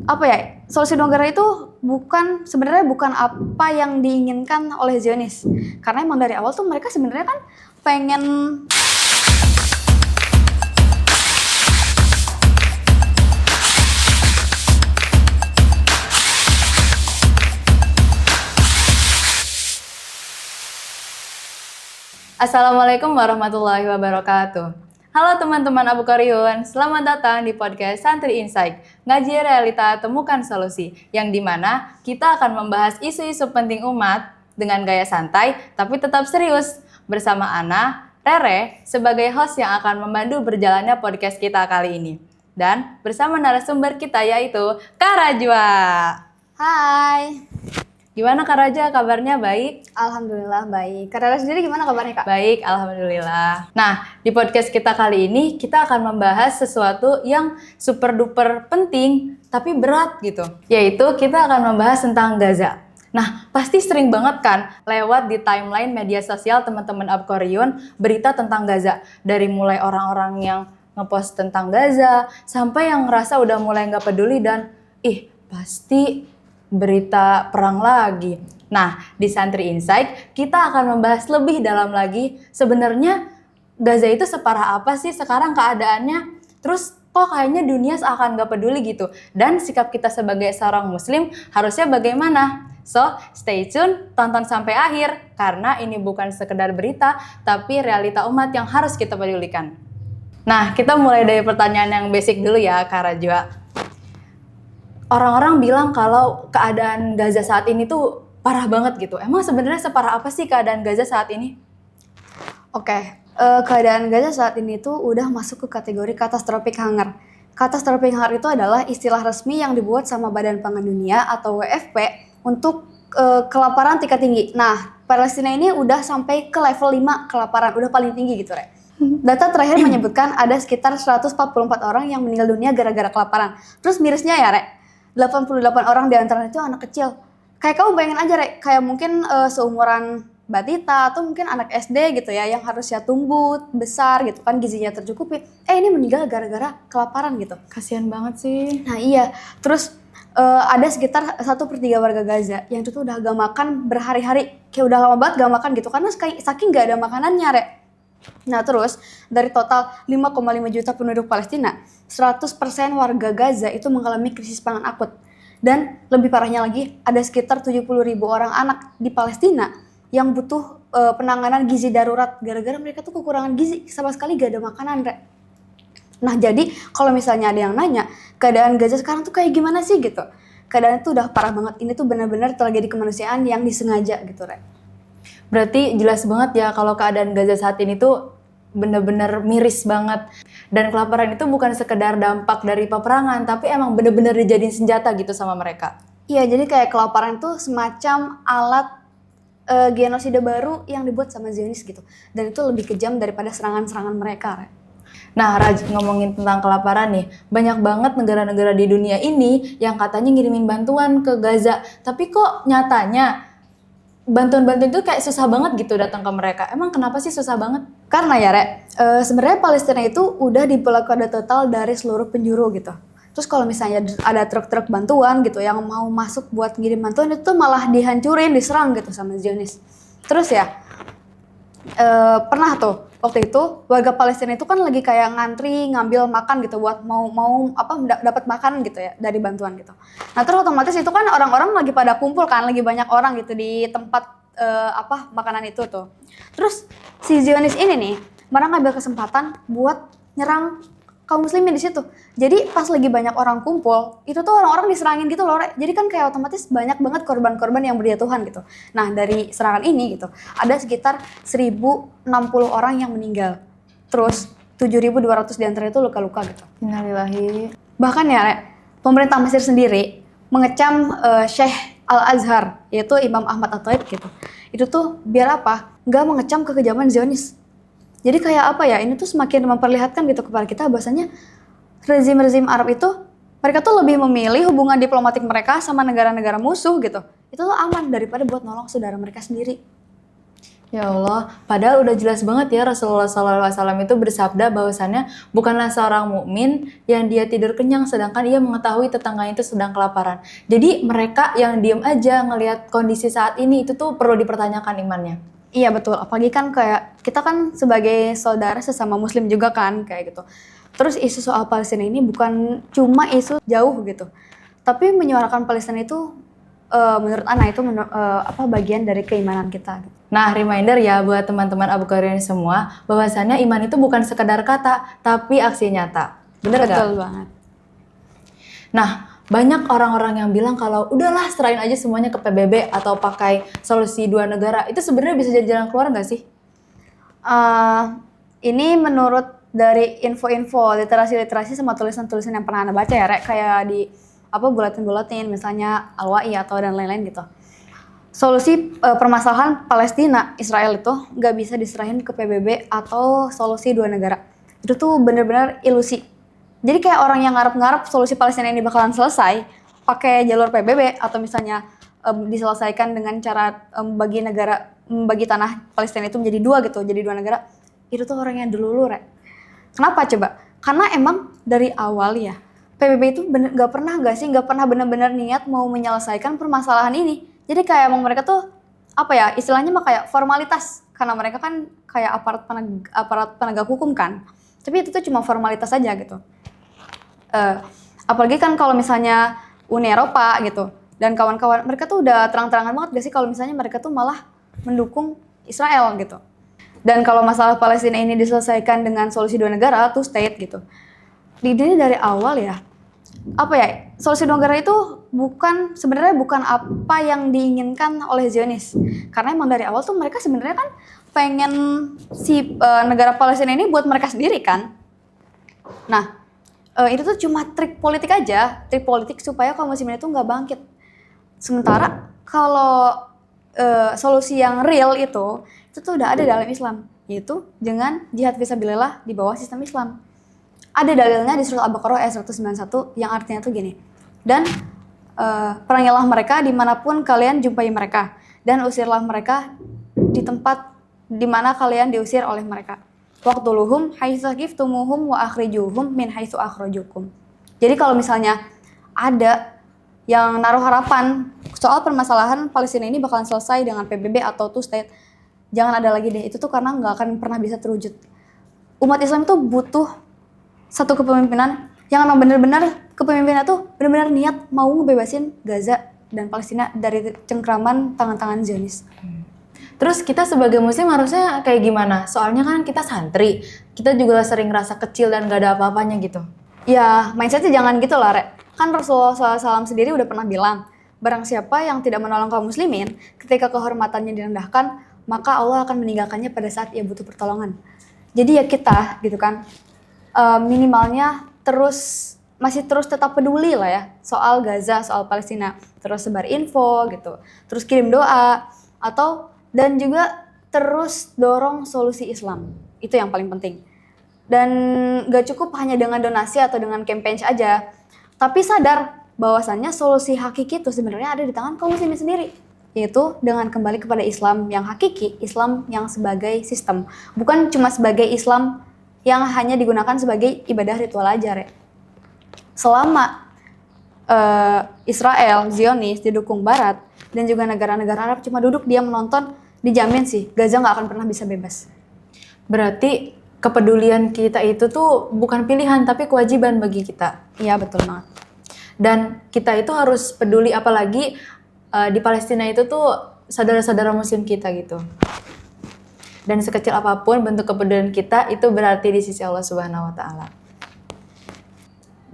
apa ya, solusi dua negara itu sebenarnya bukan apa yang diinginkan oleh Zionis, karena emang dari awal tuh mereka sebenarnya kan pengen. Assalamualaikum warahmatullahi wabarakatuh. Halo teman-teman Abukariun, selamat datang di podcast Santri Insight, ngaji realita temukan solusi, yang dimana kita akan membahas isu-isu penting umat dengan gaya santai tapi tetap serius, bersama Ana, Rere, sebagai host yang akan membantu berjalannya podcast kita kali ini. Dan bersama narasumber kita yaitu Kak Rajwa. Hai. Gimana Kak Raja, kabarnya baik? Alhamdulillah baik. Kak Rara sendiri gimana kabarnya, Kak? Baik, alhamdulillah. Nah, di podcast kita kali ini kita akan membahas sesuatu yang super duper penting tapi berat gitu. Yaitu kita akan membahas tentang Gaza. Nah, pasti sering banget kan lewat di timeline media sosial teman-teman Abkoriun berita tentang Gaza. Dari mulai orang-orang yang ngepost tentang Gaza sampai yang ngerasa udah mulai nggak peduli dan pasti berita perang lagi. Nah, di Santri Insight kita akan membahas lebih dalam lagi sebenarnya Gaza itu separah apa sih sekarang keadaannya, terus kok kayaknya dunia seakan gak peduli gitu, dan sikap kita sebagai seorang muslim harusnya bagaimana. So, stay tune, tonton sampai akhir, karena ini bukan sekedar berita, tapi realita umat yang harus kita pedulikan. Nah, kita mulai dari pertanyaan yang basic dulu ya, Kak Rajwa. Orang-orang bilang kalau keadaan Gaza saat ini tuh parah banget gitu. Emang sebenarnya separah apa sih keadaan Gaza saat ini? Oke, keadaan Gaza saat ini tuh udah masuk ke kategori catastrophic hunger. Catastrophic hunger itu adalah istilah resmi yang dibuat sama Badan Pangan Dunia atau WFP untuk kelaparan tingkat tinggi. Nah, Palestina ini udah sampai ke level 5 kelaparan, udah paling tinggi gitu, Re. Data terakhir menyebutkan ada sekitar 144 orang yang meninggal dunia gara-gara kelaparan. Terus mirisnya ya, Re, 88 orang di antaranya itu anak kecil. Kayak kamu bayangin aja, Re, kayak mungkin seumuran Batita atau mungkin anak SD gitu ya, yang harusnya tumbuh besar gitu kan, gizinya tercukupi. Ini meninggal gara-gara kelaparan gitu. Kasian banget sih. Nah iya, terus ada sekitar 1/3 warga Gaza yang itu tuh udah gak makan berhari-hari. Kayak udah lama banget gak makan gitu, karena saking gak ada makanannya, Re. Nah terus, dari total 5,5 juta penduduk Palestina, 100% warga Gaza itu mengalami krisis pangan akut. Dan lebih parahnya lagi, ada sekitar 70.000 orang anak di Palestina yang butuh penanganan gizi darurat gara-gara mereka tuh kekurangan gizi, sama sekali gak ada makanan, Re. Nah jadi kalau misalnya ada yang nanya, keadaan Gaza sekarang tuh kayak gimana sih gitu, keadaan itu udah parah banget. Ini tuh benar-benar tragedi kemanusiaan yang disengaja gitu, Re. Berarti jelas banget ya kalau keadaan Gaza saat ini tuh bener-bener miris banget. Dan kelaparan itu bukan sekedar dampak dari peperangan, tapi emang bener-bener dijadiin senjata gitu sama mereka. Iya, jadi kayak kelaparan itu semacam alat genosida baru yang dibuat sama Zionis gitu. Dan itu lebih kejam daripada serangan-serangan mereka, Re. Nah, Raj, ngomongin tentang kelaparan nih, banyak banget negara-negara di dunia ini yang katanya ngirimin bantuan ke Gaza. Tapi kok nyatanya bantuan-bantuan itu kayak susah banget gitu datang ke mereka. Emang kenapa sih susah banget? Karena ya, Re, sebenarnya Palestina itu udah diblokade total dari seluruh penjuru gitu. Terus kalau misalnya ada truk-truk bantuan gitu yang mau masuk buat ngirim bantuan, itu malah dihancurin, diserang gitu sama Zionis. Terus ya, pernah tuh waktu itu warga Palestina itu kan lagi kayak ngantri ngambil makan gitu buat mau dapat makan gitu ya dari bantuan gitu. Nah terus otomatis itu kan orang-orang lagi pada kumpul kan, lagi banyak orang gitu di tempat makanan itu tuh. Terus si Zionis ini nih malah ngambil kesempatan buat nyerang kaum muslimin di situ. Jadi pas lagi banyak orang kumpul, itu tuh orang-orang diserangin gitu loh, Re. Jadi kan kayak otomatis banyak banget korban-korban yang berjatuhan gitu. Nah, dari serangan ini gitu, ada sekitar 1.060 orang yang meninggal. Terus 7.200 diantara itu luka-luka gitu. Innalillahi. Bahkan ya, Re, pemerintah Mesir sendiri mengecam Sheikh Al-Azhar, yaitu Imam Ahmad At-Taib gitu. Itu tuh biar apa? Nggak mengecam kekejaman Zionis. Jadi kayak apa ya, ini tuh semakin memperlihatkan gitu kepada kita bahwasanya rezim-rezim Arab itu, mereka tuh lebih memilih hubungan diplomatik mereka sama negara-negara musuh gitu. Itu tuh aman daripada buat nolong saudara mereka sendiri. Ya Allah, padahal udah jelas banget ya Rasulullah SAW itu bersabda bahwasannya bukanlah seorang mukmin yang dia tidur kenyang sedangkan ia mengetahui tetangganya itu sedang kelaparan. Jadi mereka yang diem aja ngelihat kondisi saat ini itu tuh perlu dipertanyakan imannya. Iya betul, apalagi kan kayak kita kan sebagai saudara sesama muslim juga kan kayak gitu. Terus isu soal Palestina ini bukan cuma isu jauh gitu. Tapi menyuarakan Palestina itu menurut Ana itu bagian dari keimanan kita gitu. Nah, reminder ya buat teman-teman Abu Qariyun semua bahwasannya iman itu bukan sekedar kata tapi aksi nyata. Bener gak? Betul banget. Nah, banyak orang-orang yang bilang kalau udahlah serahin aja semuanya ke PBB atau pakai solusi dua negara. Itu sebenarnya bisa jadi jalan keluar nggak sih? Ini menurut dari info-info literasi sama tulisan-tulisan yang pernah Anda baca ya, Rek, kayak di buletin-buletin misalnya Al-Wa'i atau dan lain-lain gitu. Solusi permasalahan Palestina Israel itu nggak bisa diserahin ke PBB atau solusi dua negara. Itu tuh bener-bener ilusi. Jadi kayak orang yang ngarep-ngarep solusi Palestina ini bakalan selesai pakai jalur PBB atau misalnya diselesaikan dengan cara bagi tanah Palestina itu menjadi dua gitu, jadi dua negara. Itu tuh orang yang dulu, Rek. Kenapa coba? Karena emang dari awal ya PBB itu nggak pernah benar-benar niat mau menyelesaikan permasalahan ini. Jadi kayak emang mereka tuh istilahnya mah kayak formalitas karena mereka kan kayak aparat penegak hukum kan. Tapi itu tuh cuma formalitas aja gitu. Apalagi kan kalau misalnya Uni Eropa gitu dan kawan-kawan mereka tuh udah terang-terangan banget gak sih kalau misalnya mereka tuh malah mendukung Israel gitu. Dan kalau masalah Palestina ini diselesaikan dengan solusi dua negara, two state gitu. Ini dari awal ya, solusi dua negara itu sebenarnya bukan apa yang diinginkan oleh Zionis. Karena emang dari awal tuh mereka sebenarnya kan pengen negara Palestina ini buat mereka sendiri kan. Nah, itu tuh cuma trik politik supaya kaum muslimin itu nggak bangkit. Sementara kalau solusi yang real itu tuh udah ada dalam Islam, yaitu dengan jihad fisabilillah di bawah sistem Islam. Ada dalilnya di surat Al-Baqarah ayat 191 yang artinya tuh gini. Dan perangilah mereka dimanapun kalian jumpai mereka dan usirlah mereka di tempat dimana kalian diusir oleh mereka. Waqtuluhum haitsu saqiftumuhum wa akhrijuhum min haitsu akhrajukum. Jadi kalau misalnya ada yang naruh harapan soal permasalahan Palestina ini bakalan selesai dengan PBB atau two state, jangan ada lagi deh. Itu tuh karena nggak akan pernah bisa terwujud. Umat Islam itu butuh satu kepemimpinan yang memang benar-benar kepemimpinan tuh benar-benar niat mau ngebebasin Gaza dan Palestina dari cengkraman tangan-tangan Zionis. Terus kita sebagai muslim harusnya kayak gimana? Soalnya kan kita santri, kita juga sering ngerasa kecil dan gak ada apa-apanya gitu. Ya, mindsetnya jangan gitu lah, Rek. Kan Rasulullah SAW sendiri udah pernah bilang, barang siapa yang tidak menolong kaum muslimin ketika kehormatannya direndahkan, maka Allah akan meninggalkannya pada saat ia butuh pertolongan. Jadi ya kita gitu kan, minimalnya masih terus tetap peduli lah ya soal Gaza, soal Palestina, terus sebar info gitu, terus kirim doa dan juga terus dorong solusi Islam, itu yang paling penting. Dan gak cukup hanya dengan donasi atau dengan campaign aja, tapi sadar bahwasannya solusi hakiki itu sebenarnya ada di tangan kaum muslimin sendiri, yaitu dengan kembali kepada Islam yang hakiki, Islam yang sebagai sistem, bukan cuma sebagai Islam yang hanya digunakan sebagai ibadah ritual aja, Re. Selama Israel, Zionis didukung Barat dan juga negara-negara Arab cuma duduk diam menonton, dijamin sih Gaza nggak akan pernah bisa bebas. Berarti kepedulian kita itu tuh bukan pilihan tapi kewajiban bagi kita. Iya betul banget. Dan kita itu harus peduli apalagi di Palestina itu tuh saudara-saudara muslim kita gitu. Dan sekecil apapun bentuk kepedulian kita itu berarti di sisi Allah Subhanahu wa taala.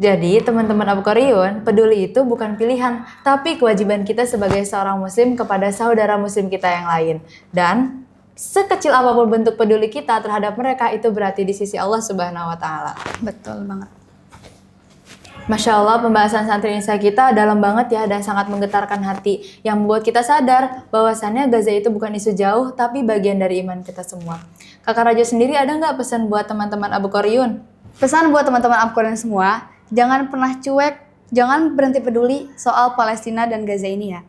Jadi, teman-teman Abu Qariyun, peduli itu bukan pilihan, tapi kewajiban kita sebagai seorang muslim kepada saudara muslim kita yang lain. Dan sekecil apapun bentuk peduli kita terhadap mereka itu berarti di sisi Allah Subhanahu wa taala. Betul banget. Masya Allah, pembahasan Santri Insa kita dalam banget ya dan sangat menggetarkan hati yang membuat kita sadar bahwasannya Gaza itu bukan isu jauh tapi bagian dari iman kita semua. Kakak Rajo sendiri ada nggak pesan buat teman-teman Abu Qariyun? Pesan buat teman-teman Abu Qariyun semua, jangan pernah cuek, jangan berhenti peduli soal Palestina dan Gaza ini ya.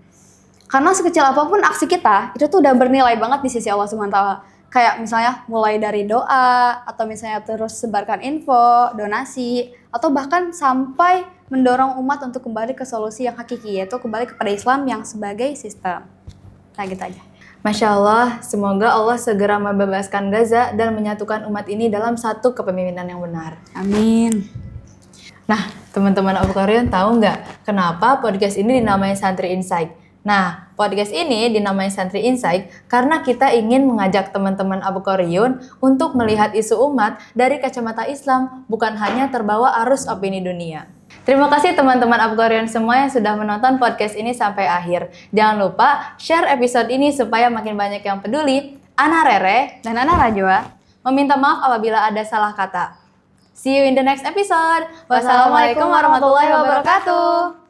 Karena sekecil apapun aksi kita, itu tuh udah bernilai banget di sisi Allah Subhanahu wa Ta'ala. Kayak misalnya mulai dari doa, atau misalnya terus sebarkan info, donasi, atau bahkan sampai mendorong umat untuk kembali ke solusi yang hakiki, yaitu kembali kepada Islam yang sebagai sistem. Nah gitu aja. Masya Allah, semoga Allah segera membebaskan Gaza dan menyatukan umat ini dalam satu kepemimpinan yang benar. Amin. Nah, teman-teman Abukarion tahu nggak kenapa podcast ini dinamai Santri Insight? Nah, podcast ini dinamai Santri Insight karena kita ingin mengajak teman-teman Abukarion untuk melihat isu umat dari kacamata Islam, bukan hanya terbawa arus opini dunia. Terima kasih teman-teman Abukarion semua yang sudah menonton podcast ini sampai akhir. Jangan lupa share episode ini supaya makin banyak yang peduli. Ana Rere Dan Ana Rajwa meminta maaf apabila ada salah kata. See you in the next episode. Wassalamualaikum warahmatullahi wabarakatuh.